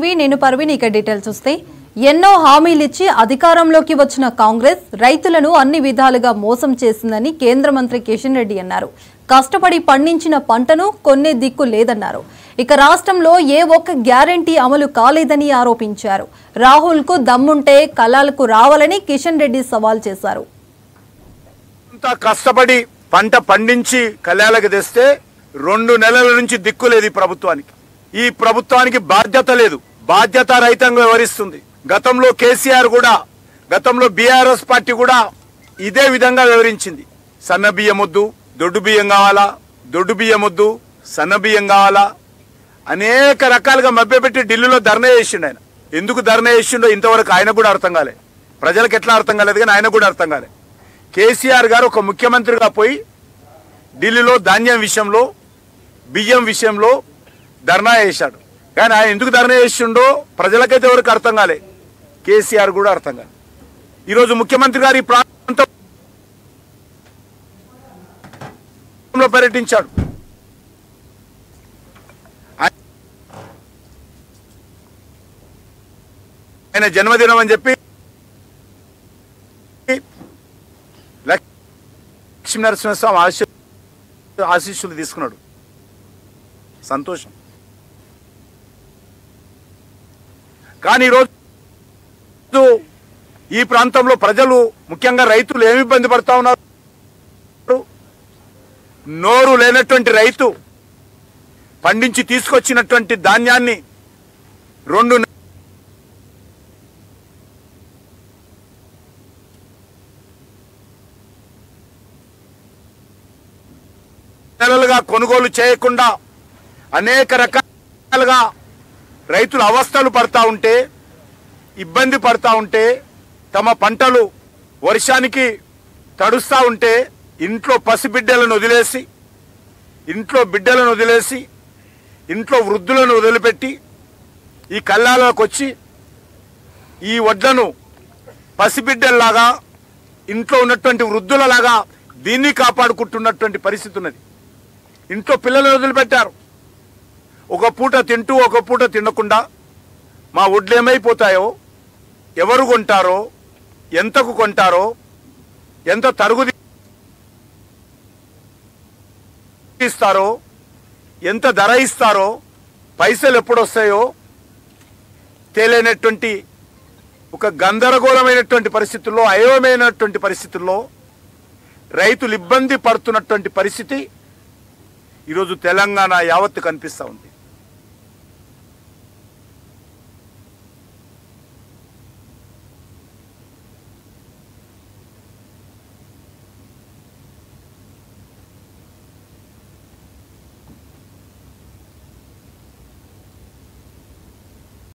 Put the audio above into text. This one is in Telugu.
నేను పర్వీని ఇక డీటెయిల్స్ చూస్తే ఎన్నో హామీలు ఇచ్చి అధికారంలోకి వచ్చిన కాంగ్రెస్ రైతులను అన్ని విధాలుగా మోసం చేసిందని కేంద్ర మంత్రి కిషన్ రెడ్డి అన్నారు. కష్టపడి పండించిన పంటను కొన్నే దిక్కు లేదన్నారు. ఇక రాష్ట్రంలో ఏ ఒక్క గ్యారెంటీ అమలు కాలేదని ఆరోపించారు. రాహుల్ కు దమ్ముంటే కలాలకు రావాలని కిషన్ రెడ్డి సవాల్ చేశారు. కష్టపడి పంట పండించి కళ్యాణకు తెస్తే 2 నెలల నుంచి దిక్కు లేదు ఈ ప్రభుత్వానికి బాధ్యత లేదు. బాధ్యత రహితంగా వ్యవహరిస్తుంది. గతంలో కేసీఆర్ కూడా, గతంలో బీఆర్ఎస్ పార్టీ కూడా ఇదే విధంగా వివరించింది. సన్న బియ్యం వద్దు, దొడ్డు బియ్యం కావాలా, దొడ్డు బియ్యం వద్దు, సన్న బియ్యం కావాలా, అనేక రకాలుగా మభ్యపెట్టి ఢిల్లీలో ధర్నా చేసిండు. ఆయన ఎందుకు ధర్నా చేసిండో ఇంతవరకు ఆయన కూడా అర్థం కాలే. ప్రజలకు ఎట్లా అర్థం కాలేదు కానీ ఆయన కూడా అర్థం కాలే. కేసీఆర్ గారు ఒక ముఖ్యమంత్రిగా పోయి ఢిల్లీలో ధాన్యం విషయంలో, బియ్యం విషయంలో ధర్నా చేశాడు. కానీ ఆయన ఎందుకు ధర్నా చేసిండో ప్రజలకైతే ఎవరికి అర్థం కాలే, కేసీఆర్ కూడా అర్థం కాలే. ఈరోజు ముఖ్యమంత్రి గారు ఈ ప్రాంతంలో పర్యటించాడు. ఆయన జన్మదినం అని చెప్పి లక్ష్మీనరసింహస్వామి ఆశీస్సులు తీసుకున్నాడు. సంతోషం. కానీ ఈరోజు ఈ ప్రాంతంలో ప్రజలు, ముఖ్యంగా రైతులు ఏమి ఇబ్బంది పడతా ఉన్నారు? నోరు లేనటువంటి రైతు పండించి తీసుకొచ్చినటువంటి ధాన్యాన్ని 2 నెలలుగా కొనుగోలు చేయకుండా అనేక రకాలుగా రైతులు అవస్థలు పడతా ఉంటే, ఇబ్బంది పడతా ఉంటే, తమ పంటలు వర్షానికి తడుస్తూ ఉంటే ఇంట్లో పసిబిడ్డలను వదిలేసి, ఇంట్లో బిడ్డలను వదిలేసి, ఇంట్లో వృద్ధులను వదిలిపెట్టి ఈ కల్లాలకు వచ్చి ఈ వడ్లను పసిబిడ్డల్లాగా, ఇంట్లో ఉన్నటువంటి వృద్ధులలాగా దీన్ని కాపాడుకుంటున్నటువంటి పరిస్థితి ఉన్నది. ఇంట్లో పిల్లలను వదిలిపెట్టారు. ఒక పూట తింటూ ఒక పూట తినకుండా మా వడ్లు ఏమైపోతాయో, ఎవరు కొంటారో, ఎంతకు కొంటారో, ఎంత తరుగు ఇస్తారో, ఎంత ధర ఇస్తారో, పైసలు ఎప్పుడు వస్తాయో తెలియనటువంటి ఒక గందరగోళమైనటువంటి పరిస్థితుల్లో, అయోమయమైనటువంటి పరిస్థితుల్లో రైతులు ఇబ్బంది పడుతున్నటువంటి పరిస్థితి ఈరోజు తెలంగాణ యావత్తు కనిపిస్తూ ఉంది.